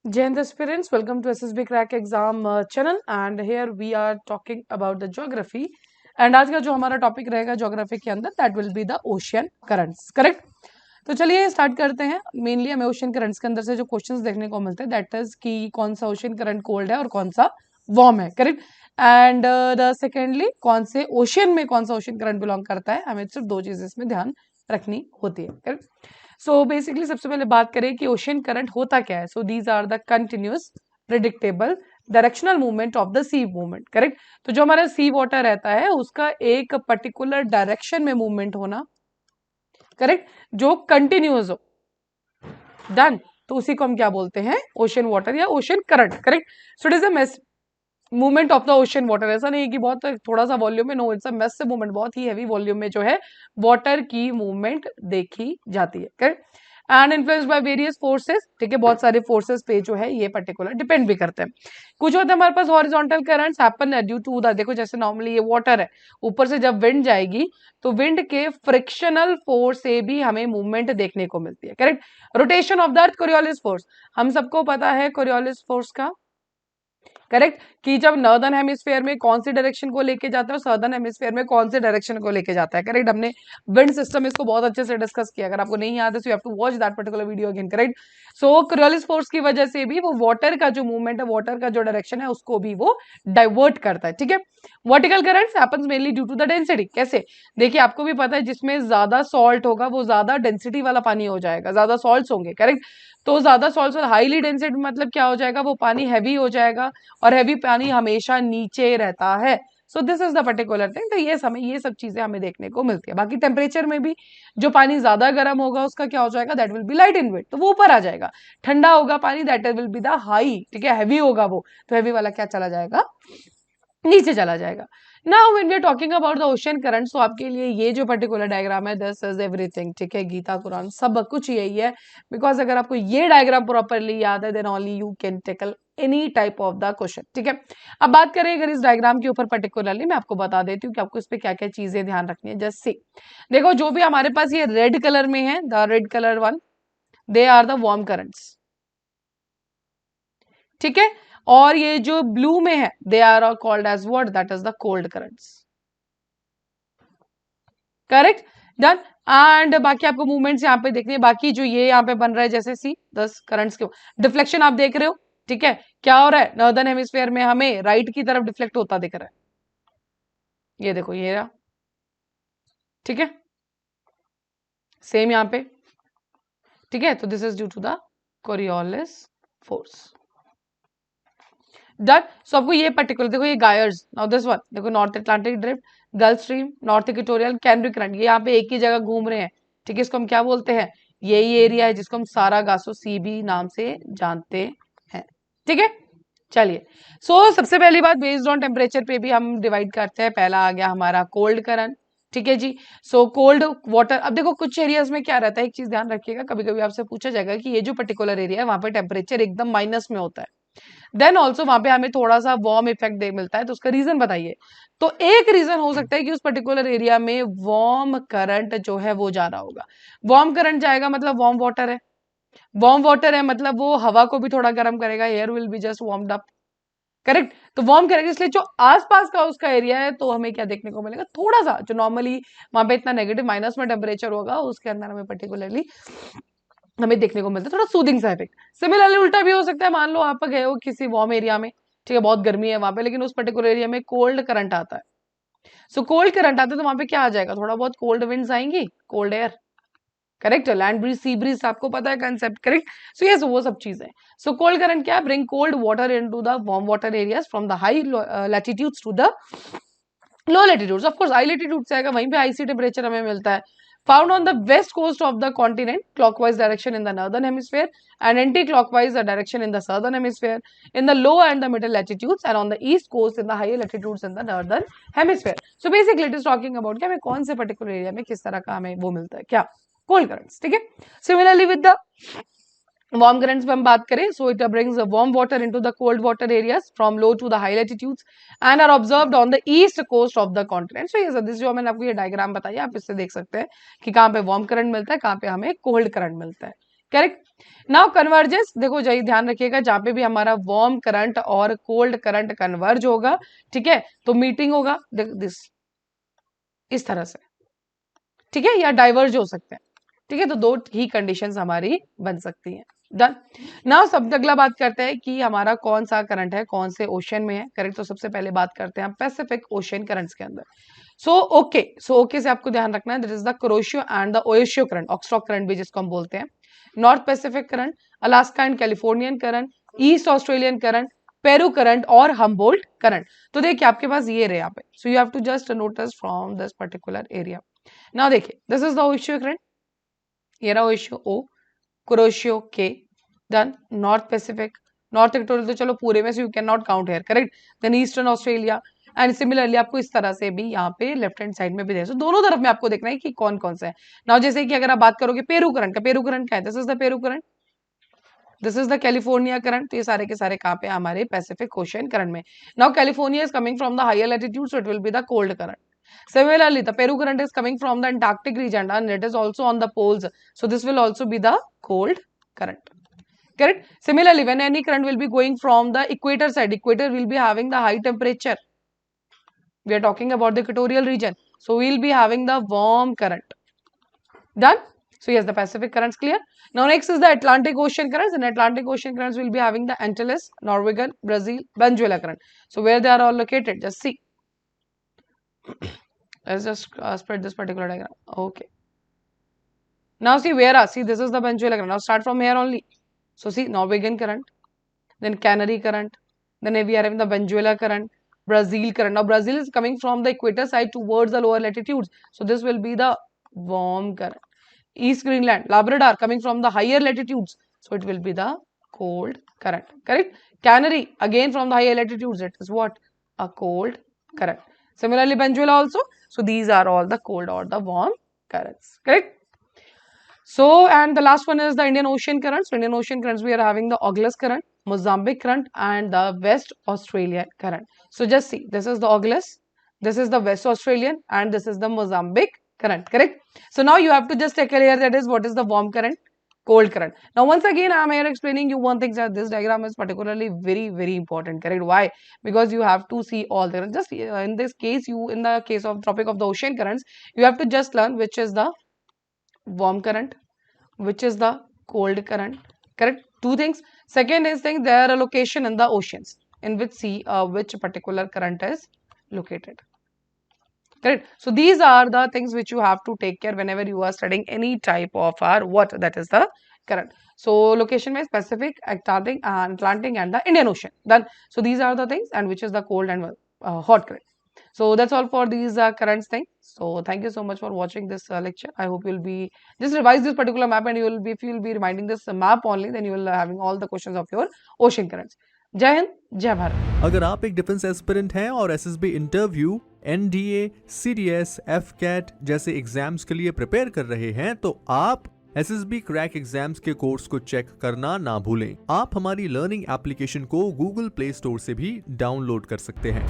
Jai Hind aspirants, welcome to SSB Crack Exam channel and here we are talking about the geography and आज का जो हमारा topic रहेगा geography के अंदर that will be the ocean currents correct. तो चलिए स्टार्ट करते हैं। मेनली हमें ओशियन करंट्स के अंदर से जो क्वेश्चंस देखने को मिलते हैं दैट इज कि कौन सा ओशियन करंट कोल्ड है और कौन सा वार्म है करेक्ट। एंड द सेकेंडली कौन से ओशियन में कौन सा ओशियन करंट बिलोंग करता है, हमें सिर्फ दो चीजें इसमें ध्यान रखनी होती है करेक्ट। सो बेसिकली सबसे पहले बात करें कि ओशियन करंट होता क्या है। So these are the continuous predictable directional movement of the sea movement correct. तो जो हमारा सी वाटर रहता है उसका एक पर्टिकुलर डायरेक्शन में मूवमेंट होना करेक्ट, जो कंटिन्यूस हो डन, तो उसी को हम क्या बोलते हैं, ओशियन वाटर या ocean current correct. So it is a movement of the ocean water. ऐसा नहीं है कि बहुत थोड़ा सा वॉल्यूम में, no it's a massive movement, बहुत ही हैवी वॉल्यूम में जो है वाटर की मूवमेंट देखी जाती है correct. And influenced by various forces, ठीक है, बहुत सारे फोर्सेस पे जो है ये पर्टिकुलर डिपेंड भी करते हैं। कुछ होते हैं हमारे पास horizontal currents happen due to the, देखो जैसे नॉर्मली ये वाटर है, ऊपर से जब विंड जाएगी तो विंड के फ्रिक्शनल फोर्स से भी हमें मूवमेंट देखने को मिलती है correct. Rotation of the earth, Coriolis force, हम सबको पता है कोरियोलिस फोर्स का करेक्ट, कि जब नॉर्दर्न हेमिस्फीयर में कौन सी डायरेक्शन को लेके जाता है और सदर्न हेमिस्फीयर में कौन सी डायरेक्शन को लेके जाता है करेक्ट। हमने विंड सिस्टम इसको बहुत अच्छे से डिस्कस किया, अगर आपको नहीं याद है so you have to watch that particular video again correct. So Coriolis force की वजह से भी वो वाटर का जो मूवमेंट है, वाटर का जो डायरेक्शन है उसको भी वो डाइवर्ट करता है, ठीक है। Vertical currents happens mainly due to the density. कैसे, देखिए आपको भी पता है जिसमें ज्यादा सॉल्ट होगा वो ज्यादा डेंसिटी वाला पानी हो जाएगा, ज्यादा सॉल्ट्स होंगे करेक्ट। तो ज्यादा सॉल्ट और हाईली डेंसिटी मतलब क्या हो जाएगा, वो पानी हैवी हो जाएगा और हैवी पानी हमेशा नीचे रहता है। So this is the particular thing. तो ये समय ये सब चीजें हमें देखने को मिलती है। बाकी टेम्परेचर में भी जो पानी ज्यादा गर्म होगा उसका क्या हो जाएगा, that will be light in weight, तो वो ऊपर आ जाएगा। ठंडा होगा पानी, that will be the high, ठीक है, हैवी होगा वो, तो हैवी वाला क्या चला जाएगा, नीचे चला जाएगा। Now when we are talking about the ocean current, so आपके लिए ये जो पर्टिकुलर डायग्राम है दिस इज एवरीथिंग, ठीक है, गीता कुरान सब कुछ यही है। बिकॉज अगर आपको ये डायग्राम प्रॉपरली याद है then only you can tackle any type of the question, ठीक है। अब बात करें अगर इस डायग्राम के ऊपर पर्टिकुलरली, मैं आपको बता देती हूँ कि आपको इस पे क्या क्या चीजें ध्यान रखनी है। जस्ट सी, देखो जो भी हमारे पास ये रेड कलर में है, the red colour one, they are the warm currents, ठीक है। और ये जो ब्लू में है they are called as what, that is the cold currents, correct, done. And बाकी आपको मूवमेंट्स यहाँ पे देखनी है। बाकी जो ये यहाँ पे बन रहा है जैसे सी 10 करंट्स के डिफ्लेक्शन आप देख रहे हो, ठीक है, क्या हो रहा है, नॉर्दर्न हेमिस्फीयर में हमें राइट की तरफ डिफ्लेक्ट होता दिख रहा है, ये देखो ये रहा, ठीक है, सेम यहाँ पे, ठीक है। तो this is due to the Coriolis force, done. So आपको ये पर्टिकुलर देखो, ये गायर्स, नाउ दिस वन देखो, North Atlantic Drift, Gulf Stream, North Equatorial, Canary current, ये यहाँ पे एक ही जगह घूम रहे हैं, ठीक है। इसको हम क्या बोलते हैं, यही एरिया है जिसको हम सारागासो सी बी नाम से जानते हैं, ठीक है। चलिए, सो सबसे पहली बात बेस्ड ऑन टेम्परेचर पे भी हम डिवाइड करते हैं। पहला आ गया हमारा कोल्ड करंट, ठीक है जी। सो कोल्ड वाटर, अब देखो कुछ एरियाज में क्या रहता है, एक चीज ध्यान रखिएगा, कभी कभी आपसे पूछा जाएगा कि ये जो पर्टिकुलर एरिया है वहां पे टेम्परेचर एकदम माइनस में होता है, देन ऑल्सो वहां पे हमें थोड़ा सा वार्म इफेक्ट दे मिलता है, तो उसका रीजन बताइए। तो एक रीजन हो सकता है कि उस पर्टिकुलर एरिया में वार्म करंट जो है वो जा रहा होगा। वार्म करंट जाएगा मतलब वार्म वाटर है, वार्म वाटर है मतलब वो हवा को भी थोड़ा गर्म करेगा, air will be just warmed up, correct. तो वार्म करेगा, इसलिए जो आसपास का उसका एरिया है तो हमें क्या देखने को मिलेगा, थोड़ा सा जो नॉर्मली वहां पे इतना नेगेटिव माइनस में टेम्परेचर होगा उसके अंदर हमें पर्टिकुलरली हमें देखने को मिलता है थोड़ा सूदिंग सा इफेक्ट। सिमिलरली उल्टा भी हो सकता है, मान लो आप गए हो किसी वार्म एरिया में, ठीक है, बहुत गर्मी है वहां पे, लेकिन उस पर्टिकुलर एरिया में कोल्ड करंट आता है। सो कोल्ड करंट आता है तो वहां पे क्या आ जाएगा, थोड़ा बहुत कोल्ड विंड्स आएंगी, cold air, correct, land breeze sea breeze आपको पता है कंसेप्ट, करेक्ट। सो यस वो सब चीजें। सो कोल्ड करंट क्या, bring cold water into the warm water areas from the high latitudes to the low latitudes. Of course high latitude से आएगा, वहीं पे हाई सी टेम्परेचर हमें मिलता है। Found on the west coast of the continent, clockwise direction in the northern hemisphere and anticlockwise direction in the southern hemisphere, in the low and the middle latitudes and on the east coast in the higher latitudes in the northern hemisphere. So basically it is talking about क्या, हमें कौन से particular area में किस तरह का हमें वो मिलता है, क्या, कोल्ड करंट्स, ठीक है। Similarly with the warm currents में हम बात करें, so it brings warm water into the cold water areas from low to the high latitudes and are observed on the east coast of the continent. So ये this जो मैंने आपको ये diagram बताया, आप इससे देख सकते हैं कि कहाँ पे वार्म करंट मिलता है, कहाँ पे हमें कोल्ड करंट मिलता है। करेक्ट। नाउ कन्वर्जेंस, देखो यही ध्यान रखिएगा, जहां पे भी हमारा वार्म करंट और कोल्ड करंट कन्वर्ज होगा, ठीक है, तो मीटिंग होगा दिस, इस तरह से, ठीक है, या डाइवर्ज हो सकते हैं, ठीक है, तो दो ही कंडीशंस हमारी बन सकती हैं। डन। नाउ सब अगला बात करते हैं कि हमारा कौन सा करंट है, कौन से ओशन में है, करेक्ट। तो सबसे पहले बात करते हैं हम पैसिफिक ओशन करंट्स के अंदर। सो ओके से आपको ध्यान रखना है, that is the Kuroshio and the Oyashio current, Okhotsk current भी जिसको हम बोलते हैं, North Pacific current, Alaska and Californian current, East Australian current, Peru current और हमबोल्ट करंट। तो देखिए आपके पास ये रहे यहाँ पे, so you have to just notice from this particular area. Now देखिए, this is the Oyashio current, ये रहा ओएशियो ओ, कुरोशियो के, then North Pacific, North equatorial तो चलो पूरे में से you can not count here, correct, then eastern Australia, and similarly आपको इस तरह से भी यहाँ पे लेफ्ट हैंड साइड में भी देखो, दोनों तरफ में आपको देखना है कि कौन कौन सा है। नाउ जैसे कि अगर आप बात करोगे पेरू करंट का, पेरू करंट क्या है, this is the Peru current, this is the California current, तो ये सारे के सारे कहाँ पे हमारे पैसिफिक ओशन करंट में। Now California is coming from the higher latitude, so it will be the cold current. Similarly, the Peru current is coming from the Antarctic region and it is also on the poles. So this will also be the cold current. Correct? Similarly, when any current will be going from the equator side, equator will be having the high temperature. We are talking about the equatorial region. So we will be having the warm current. Done? So yes, the Pacific currents clear. Now next is the Atlantic Ocean currents. And Atlantic Ocean currents will be having the Antilles, Norwegian, Brazil, Venezuela current. So where they are all located, just see. Let's just spread this particular diagram. Okay. Now see where are, see this is the Venezuela current. Now start from here only. So see Norwegian current, then Canary current, then we are having the Venezuela current, Brazil current. Now Brazil is coming from the equator side towards the lower latitudes. So this will be the warm current. East Greenland, Labrador coming from the higher latitudes. So it will be the cold current. Correct? Canary again from the higher latitudes. It is what? A cold current. Similarly Venezuela also. So these are all the cold or the warm currents. Correct? So, and the last one is the Indian Ocean currents. So Indian Ocean currents, we are having the Oglus current, Mozambique current and the West Australian current. So just see, this is the Oglus, this is the West Australian and this is the Mozambique current, correct? So now you have to just take clear that is what is the warm current, cold current. Now once again I am here explaining you one thing, that this diagram is particularly very important, correct? Why? Because you have to see all the, just in this case, you, in the case of topic of the ocean currents, you have to just learn which is the warm current, which is the cold current, correct? Two things. Second is thing, their location in the oceans in which sea which particular current is located, correct? So these are the things which you have to take care whenever you are studying any type of what that is the current. So location wise Pacific, Atlantic and the Indian Ocean. Done. So these are the things, and which is the cold and hot current. So that's all for these currents thing. So thank you so much for watching this lecture. I hope you'll be just revise this particular map, and you will be, if you will be reminding this map only, then you will having all the questions of your ocean currents. जय हिंद, जय भारत। अगर आप एक defence aspirant हैं और SSB interview, NDA, CDS, AFCAT जैसे exams के लिए प्रिपेयर कर रहे हैं, तो आप एसएसबी क्रैक एग्जाम्स के कोर्स को चेक करना ना भूलें। आप हमारी लर्निंग एप्लीकेशन को गूगल प्ले स्टोर से भी डाउनलोड कर सकते हैं।